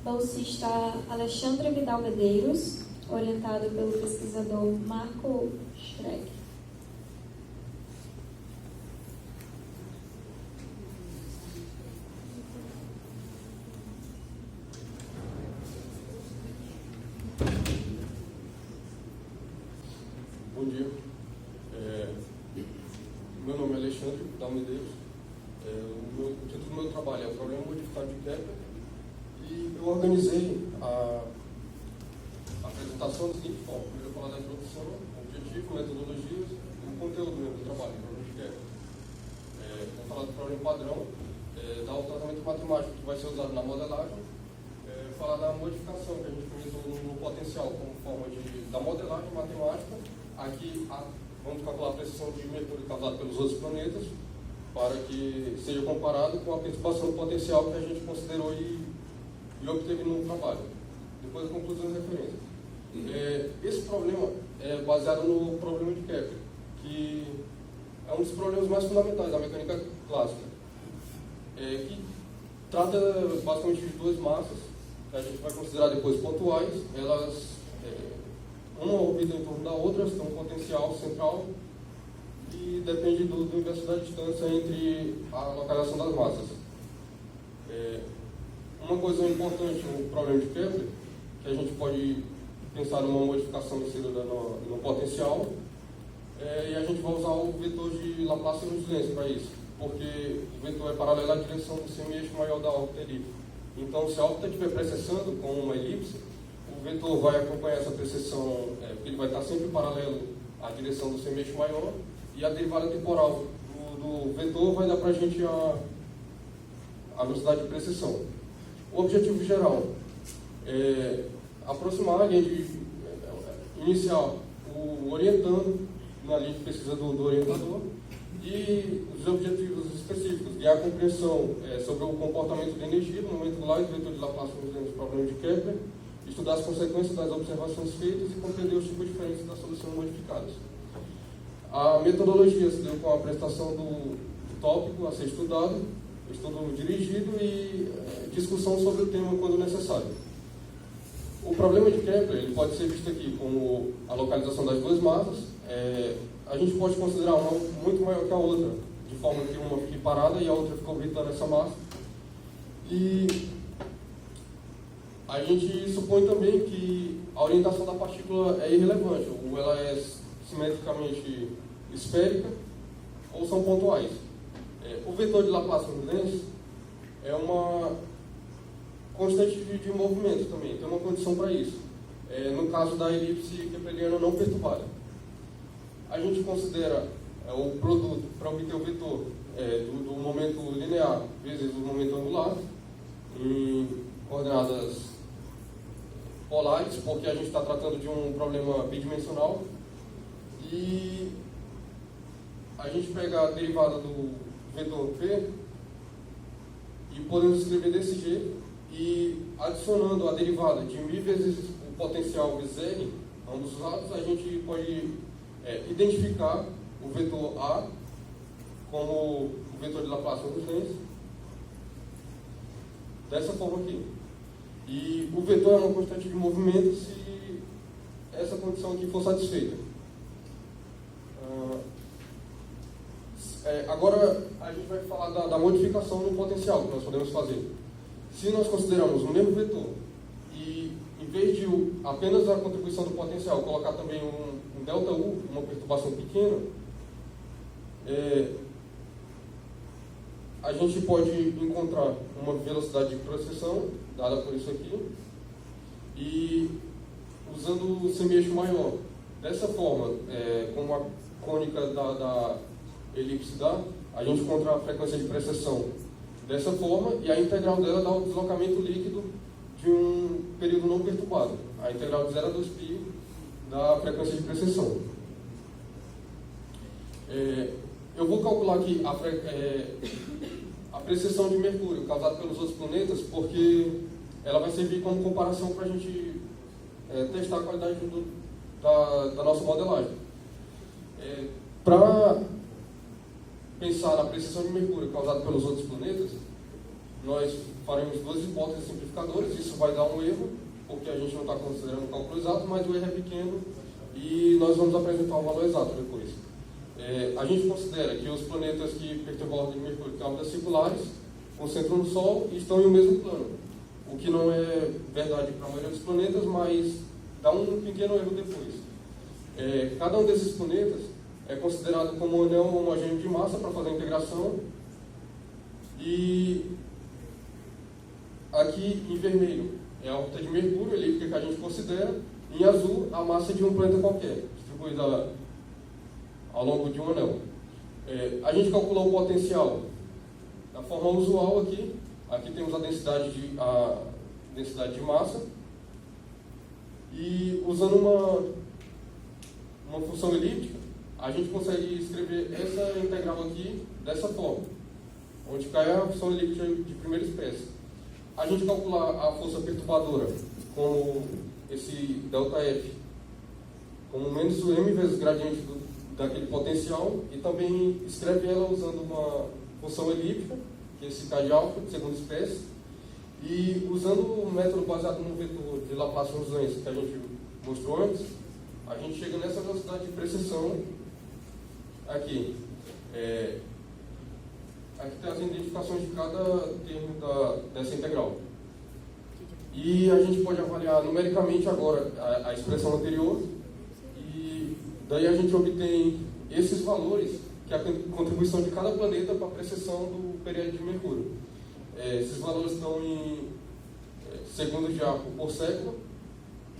bolsista Alexandre Vidal Medeiros, orientado pelo pesquisador Marco Schreck. Bom dia. Meu nome é Alexandre Vidal Medeiros. O título do meu trabalho é o Problema Modificado de Kepler. E eu organizei a apresentação da seguinte forma. Primeiro eu vou falar da introdução, objetivo, metodologias e o conteúdo do trabalho, o problema de Kepler. Vou falar do problema padrão, dar o tratamento matemático que vai ser usado na modelagem, falar da modificação que a gente começou no potencial como forma da modelagem matemática. Aqui vamos calcular a precisão de Mercúrio causada pelos outros planetas para que seja comparado com a perturbação do potencial que a gente considerou e obteve no trabalho. Depois a conclusão e referência. Esse problema é baseado no problema de Kepler, que é um dos problemas mais fundamentais da mecânica clássica, que trata basicamente de duas massas, que a gente vai considerar depois pontuais. Elas uma orbita em torno da outra, tem um potencial central e depende do inverso da distância entre a localização das massas. Uma coisa importante no problema de Kepler, que a gente pode pensar numa modificação inserida no potencial, e a gente vai usar o vetor de Laplace-Lenz para isso, porque o vetor é paralelo à direção do semi-eixo maior da órbita elíptica. Então, se a órbita estiver precessando com uma elipse, o vetor vai acompanhar essa precessão, porque ele vai estar sempre paralelo à direção do semi-eixo maior, e a derivada temporal do vetor vai dar para a gente a velocidade de precessão. O objetivo geral é aproximar a linha inicial, o orientando na linha de pesquisa do orientador, e os objetivos específicos, guiar a compreensão sobre o comportamento de energia no momento angular do vetor de Laplace no problema de Kepler, estudar as consequências das observações feitas e compreender os tipos diferentes das soluções modificadas. A metodologia se deu com a apresentação do tópico a ser estudado, estudo dirigido e discussão sobre o tema quando necessário. O problema de Kepler ele pode ser visto aqui como a localização das duas massas. A gente pode considerar uma muito maior que a outra, de forma que uma fique parada e a outra fique orbitando essa massa. E a gente supõe também que a orientação da partícula é irrelevante, ou ela é simetricamente esférica, ou são pontuais. O vetor de Laplace-Lenz é uma constante de movimento também, tem uma condição para isso. No caso da elipse kepleriana não perturbada. A gente considera o produto para obter o vetor do momento linear vezes o momento angular em coordenadas polares, porque a gente está tratando de um problema bidimensional, e a gente pega a derivada do vetor P e podemos escrever desse jeito, e adicionando a derivada de μ vezes o potencial vezes L, ambos os lados, a gente pode identificar o vetor A como o vetor de Laplace-Lenz dessa forma aqui. E o vetor é uma constante de movimento se essa condição aqui for satisfeita. Agora a gente vai falar da modificação no potencial que nós podemos fazer. Se nós consideramos o mesmo vetor e, em vez de apenas a contribuição do potencial, colocar também um ΔU, uma perturbação pequena, a gente pode encontrar uma velocidade de precessão, dada por isso aqui, e usando o semi-eixo maior. Dessa forma, como a cônica da elipse dá, a gente encontra a frequência de precessão dessa forma, e a integral dela dá o deslocamento líquido de um período não perturbado. A integral de 0 a 2π da frequência de precessão. Eu vou calcular aqui a precessão de Mercúrio causada pelos outros planetas, porque ela vai servir como comparação para a gente testar a qualidade da nossa modelagem. Para pensar na precessão de Mercúrio causada pelos outros planetas, nós faremos duas hipóteses simplificadoras. Isso vai dar um erro, porque a gente não está considerando o cálculo exato, mas o erro é pequeno e nós vamos apresentar o valor exato depois. A gente considera que os planetas que perturbam a órbita de Mercúrio, que têm órbitas circulares, concentram no Sol e estão em um mesmo plano. O que não é verdade para a maioria dos planetas, mas dá um pequeno erro depois. Cada um desses planetas é considerado como um anel homogêneo de massa para fazer a integração. E aqui em vermelho é a órbita de Mercúrio, elíptica, que a gente considera. Em azul, a massa de um planeta qualquer, distribuída ao longo de um anel. A gente calculou o potencial da forma usual aqui. Aqui temos a densidade de massa. E usando uma função elíptica, a gente consegue escrever essa integral aqui dessa forma, onde cai a função elíptica de primeira espécie. A gente calcular a força perturbadora como esse ΔF, como menos o m vezes o gradiente daquele potencial, e também escreve ela usando uma função elíptica, que é esse K de alfa, de segunda espécie, e usando o método baseado no vetor de Laplace Transform que a gente mostrou antes, a gente chega nessa velocidade de precessão aqui. Aqui tem as identificações de cada termo dessa integral. E a gente pode avaliar numericamente agora a expressão anterior, e daí a gente obtém esses valores, que é a contribuição de cada planeta para a precessão do período de Mercúrio. Esses valores estão em segundos de arco por século,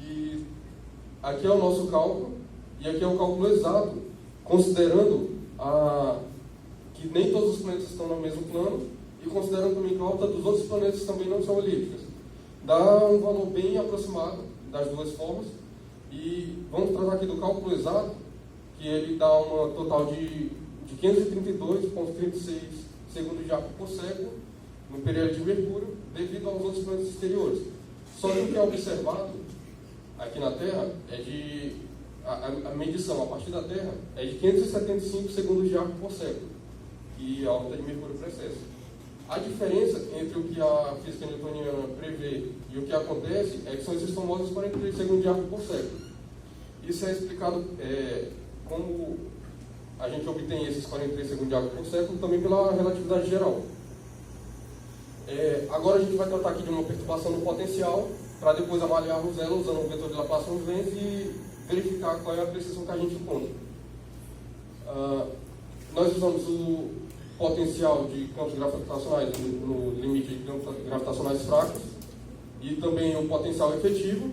e aqui é o nosso cálculo, e aqui é o cálculo exato, considerando que nem todos os planetas estão no mesmo plano, e considerando também que a órbita dos outros planetas também não são elípticas. Dá um valor bem aproximado das duas formas, e vamos tratar aqui do cálculo exato, que ele dá uma total de 532,36 segundos de arco por século no período de Mercúrio, devido aos outros planetas exteriores. Só que o que é observado aqui na Terra a medição a partir da Terra é de 575 segundos de arco por século, que a órbita de Mercúrio precede. A diferença entre o que a física newtoniana prevê e o que acontece é que são esses famosos 43 segundos de arco por século. Isso é explicado como a gente obtém esses 43 segundos de arco por século também pela relatividade geral. Agora a gente vai tratar aqui de uma perturbação no potencial, para depois avaliarmos ela usando o vetor de Laplace Transform e verificar qual é a precisão que a gente encontra. Nós usamos o potencial de campos gravitacionais no limite de campos gravitacionais fracos e também o potencial efetivo,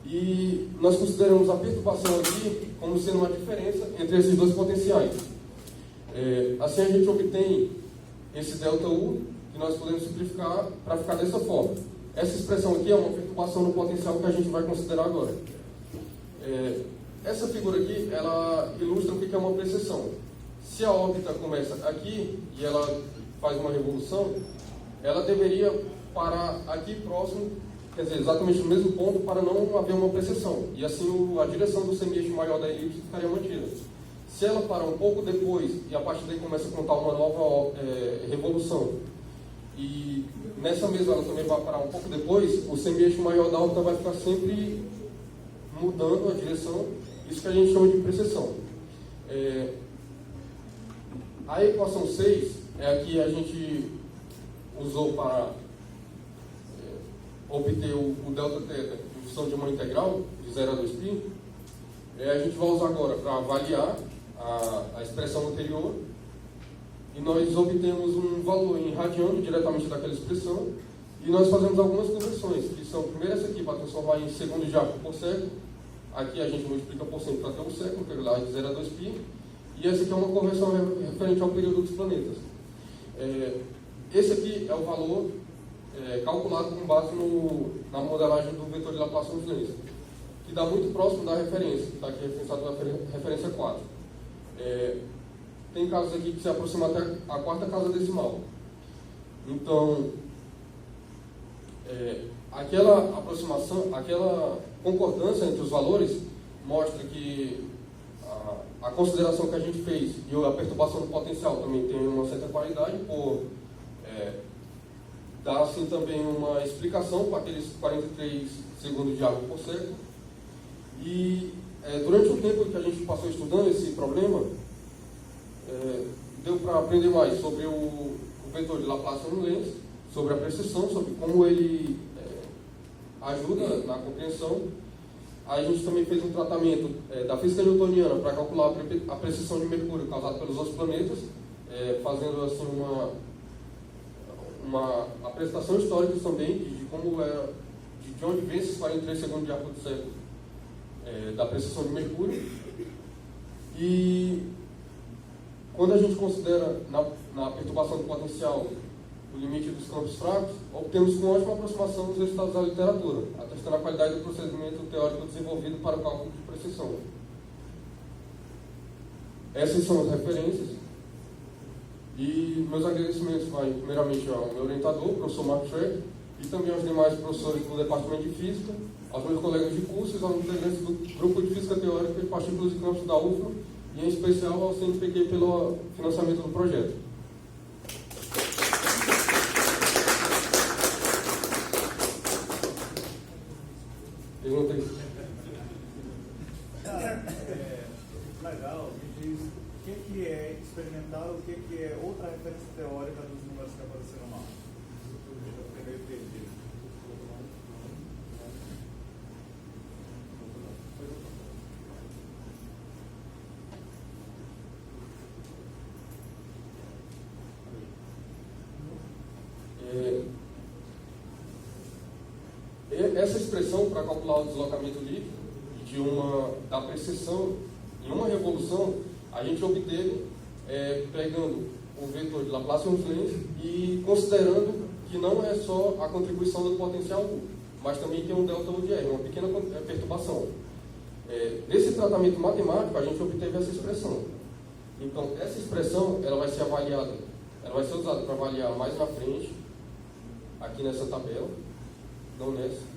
e nós consideramos a perturbação aqui como sendo uma diferença entre esses dois potenciais. Assim a gente obtém esse ΔU, que nós podemos simplificar para ficar dessa forma. Essa expressão aqui é uma perturbação no potencial que a gente vai considerar agora. Essa figura aqui, ela ilustra o que é uma precessão. Se a órbita começa aqui e ela faz uma revolução, ela deveria parar aqui próximo, quer dizer, exatamente no mesmo ponto, para não haver uma precessão. E assim a direção do semieixo maior da elipse ficaria mantida. Se ela parar um pouco depois e a partir daí começa a contar uma nova revolução, e nessa mesma ela também vai parar um pouco depois, o semieixo maior da órbita vai ficar sempre mudando a direção, isso que a gente chama de precessão. A equação 6 é a que a gente usou para obter o Δθ em função de uma integral de 0 a 2π. A gente vai usar agora para avaliar a expressão anterior, e nós obtemos um valor em radiano diretamente daquela expressão, e nós fazemos algumas conversões, que são, primeiro essa aqui para transformar em segundos de arco por século, aqui a gente multiplica por cento para ter um século, que é lá de 0 a 2π, e essa aqui é uma conversão referente ao período dos planetas. Esse aqui é o valor calculado com base na modelagem do vetor de Laplace Transform, que dá muito próximo da referência, que está aqui referenciado na referência 4. Tem casos aqui que se aproximam até a quarta casa decimal. Então, aquela aproximação, aquela concordância entre os valores mostra que a consideração que a gente fez e a perturbação do potencial também tem uma certa qualidade dá assim também uma explicação para aqueles 43 segundos de água por século. E durante o tempo que a gente passou estudando esse problema, deu para aprender mais sobre o vetor de Laplace-Lenz, sobre a precisão, sobre como ele ajuda na compreensão. Aí a gente também fez um tratamento da física newtoniana para calcular a precessão de Mercúrio causada pelos outros planetas, fazendo assim uma apresentação histórica também de como de onde vem esses 43 segundos de ar por século da precessão de Mercúrio. E quando a gente considera na perturbação do potencial o limite dos campos fracos, obtemos com ótima aproximação os resultados da literatura, atestando a qualidade do procedimento teórico desenvolvido para o cálculo de precisão. Essas são as referências. E meus agradecimentos vai primeiramente ao meu orientador, o professor Mark Schreck, e também aos demais professores do Departamento de Física, aos meus colegas de curso e aos integrantes do Grupo de Física Teórica e Partículas e Campos da UFMA, e em especial ao CNPq pelo financiamento do projeto. Perguntei. Legal, me diz o que é experimental e o que é outra referência teórica dos números que apareceram lá. Eu peguei perdido. Essa expressão para calcular o deslocamento líquido da precessão em uma revolução, a gente obteve pegando o vetor de Laplace-Lenz e considerando que não é só a contribuição do potencial U, mas também tem um delta U de R, uma pequena perturbação. Desse tratamento matemático, a gente obteve essa expressão. Então, essa expressão ela vai ser avaliada, ela vai ser usada para avaliar mais na frente, aqui nessa tabela, não nessa,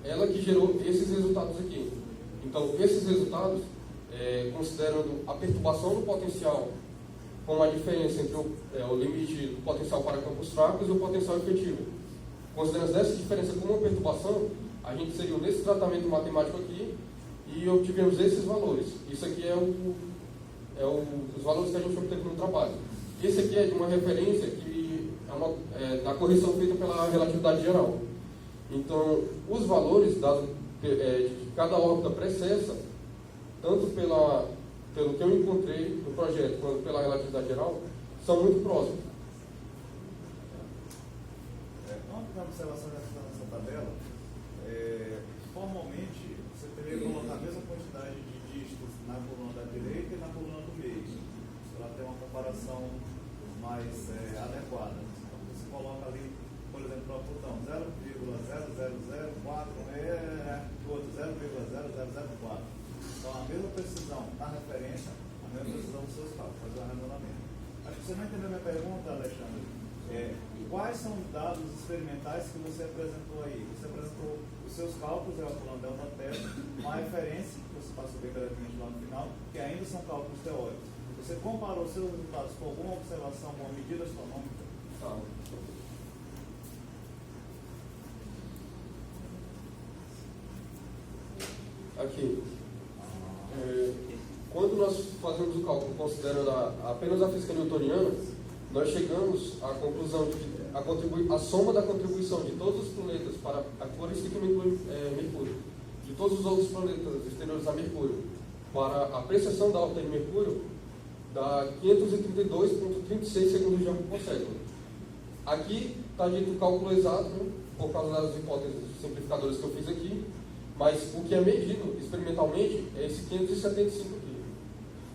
ela que gerou esses resultados aqui. Então, esses resultados, considerando a perturbação do potencial como a diferença entre o limite do potencial para campos fracos e o potencial efetivo. Considerando essa diferença como uma perturbação, a gente inseriu nesse tratamento matemático aqui e obtivemos esses valores. Isso aqui os valores que a gente obteve no trabalho. Esse aqui é de uma referência que da correção feita pela relatividade geral. Então, os valores de cada órbita precessa, tanto pelo que eu encontrei no projeto, quanto pela relatividade geral, são muito próximos. Uma observação nessa tabela, formalmente, você teria que colocar a mesma quantidade de dígitos na coluna da direita e na coluna do meio, para ter uma comparação mais adequada. Então, você coloca ali, por exemplo, para o botão 0,0004 e outro 0,0004. Então, a mesma precisão na referência, a mesma precisão dos seus cálculos, fazer um arredondamento. Acho que você não entendeu minha pergunta, Alexandre. Quais são os dados experimentais que você apresentou aí? Você apresentou os seus cálculos, calculando delta teta, uma referência, que você passou bem brevemente lá no final, que ainda são cálculos teóricos. Você comparou seus resultados com alguma observação, com uma medida astronômica? Tá. Aqui. Quando nós fazemos o cálculo considerando apenas a física newtoniana, nós chegamos à conclusão de que a soma da contribuição de todos os planetas para a por isso que inclui Mercúrio, de todos os outros planetas exteriores a Mercúrio, para a precessão da órbita de Mercúrio, dá 532,36 segundos de ar por século. Aqui está dito o cálculo exato, por causa das hipóteses simplificadoras que eu fiz aqui, mas o que é medido experimentalmente é esse 575 aqui.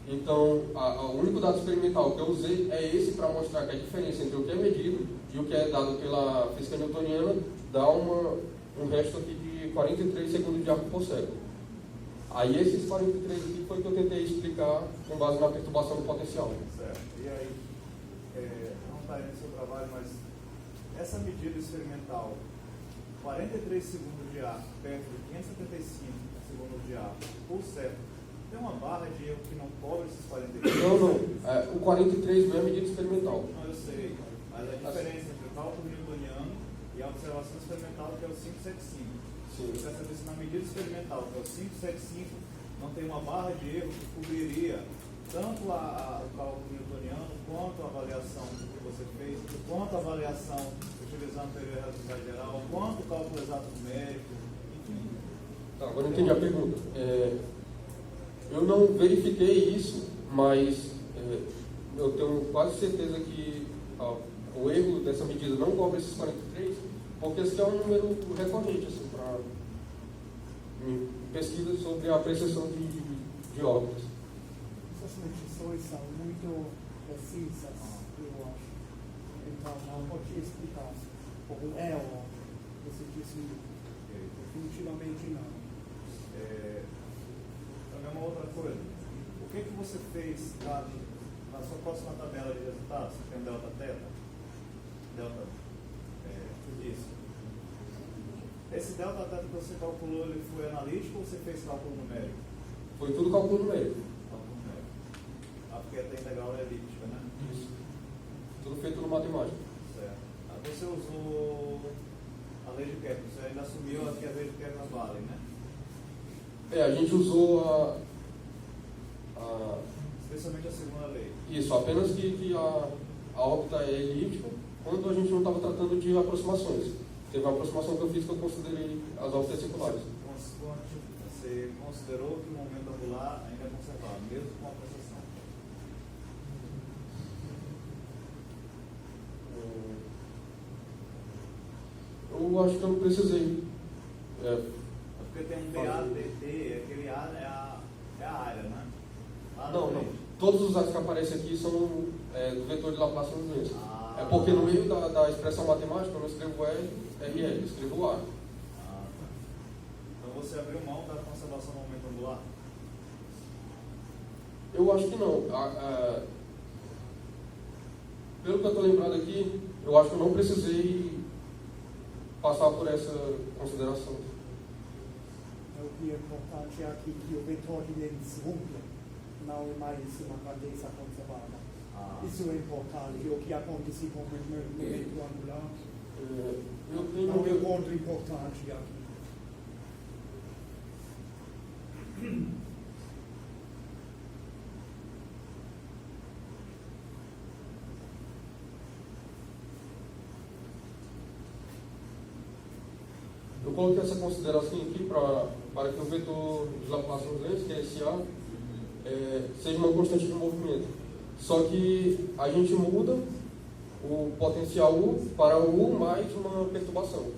Então, o único dado experimental que eu usei é esse para mostrar que a diferença entre o que é medido e o que é dado pela física newtoniana dá um resto aqui de 43 segundos de ar por século. Aí esses 43 aqui foi que eu tentei explicar com base na perturbação do potencial. Certo. E aí, não está aí no seu trabalho, mas essa medida experimental, 43 segundos de ar perto de 575 segundos de ar por século, Tem uma barra de erro que não cobre esses 43? Não. O 43 não é medida experimental. Não, eu sei. Mas a diferença entre o cálculo newtoniano e a observação experimental, que é o 575. Sim. Eu quero saber se na medida experimental, que é o 575, não tem uma barra de erro que cobriria tanto o cálculo newtoniano, quanto a avaliação que você fez, quanto a avaliação utilizando a teoria da relatividade geral, quanto o cálculo exato numérico, enfim. Tá, agora eu entendi a pergunta. Eu não verifiquei isso, mas eu tenho quase certeza que o erro dessa medida não cobre esses 43, porque esse é um número recorrente assim, para pesquisas sobre a apreciação de órbitas. Essas medições são muito precisas, eu acho. Então, não vou te explicar como é o você disse, definitivamente não. Também uma outra coisa. O que você fez na sua próxima tabela de resultados? Tem um delta teta? Isso. Esse delta teta que você calculou, ele foi analítico ou você fez cálculo numérico? Foi tudo cálculo numérico. Cálculo numérico. Porque a integral é elíptica, né? Isso. Tudo feito no matemático. Certo. Você usou a lei de Kepler, você ainda assumiu que a lei de Kepler vale, né? A gente usou especialmente a segunda lei. Isso, apenas que a órbita é elíptica quando a gente não estava tratando de aproximações. Teve uma aproximação que eu fiz que eu considerei as órbitas circulares. Você considerou que o momento angular ainda é conservado, mesmo com a precessão? Eu acho que eu não precisei. Porque tem um DADT, aquele A é a área, né? Não. Todos os dados que aparecem aqui são do vetor de Laplace Lorentz. É porque no meio da expressão matemática eu não escrevo RL, eu escrevo A. Então você abriu mão da conservação do momento angular? Eu acho que não. Pelo que eu estou lembrado aqui, eu acho que eu não precisei passar por essa consideração. O que é importante é aqui que o vetor de desrumpe não é mais uma grandeza conservada. Isso é importante. O que acontece com o momento angular não é um ponto importante aqui. Eu coloquei essa consideração aqui para que o vetor de Laplace Lorentz, que é esse A, seja uma constante de movimento. Só que a gente muda o potencial U para o U mais uma perturbação.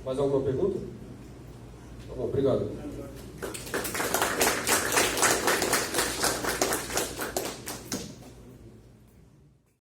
Mais alguma pergunta? Tá bom, obrigado.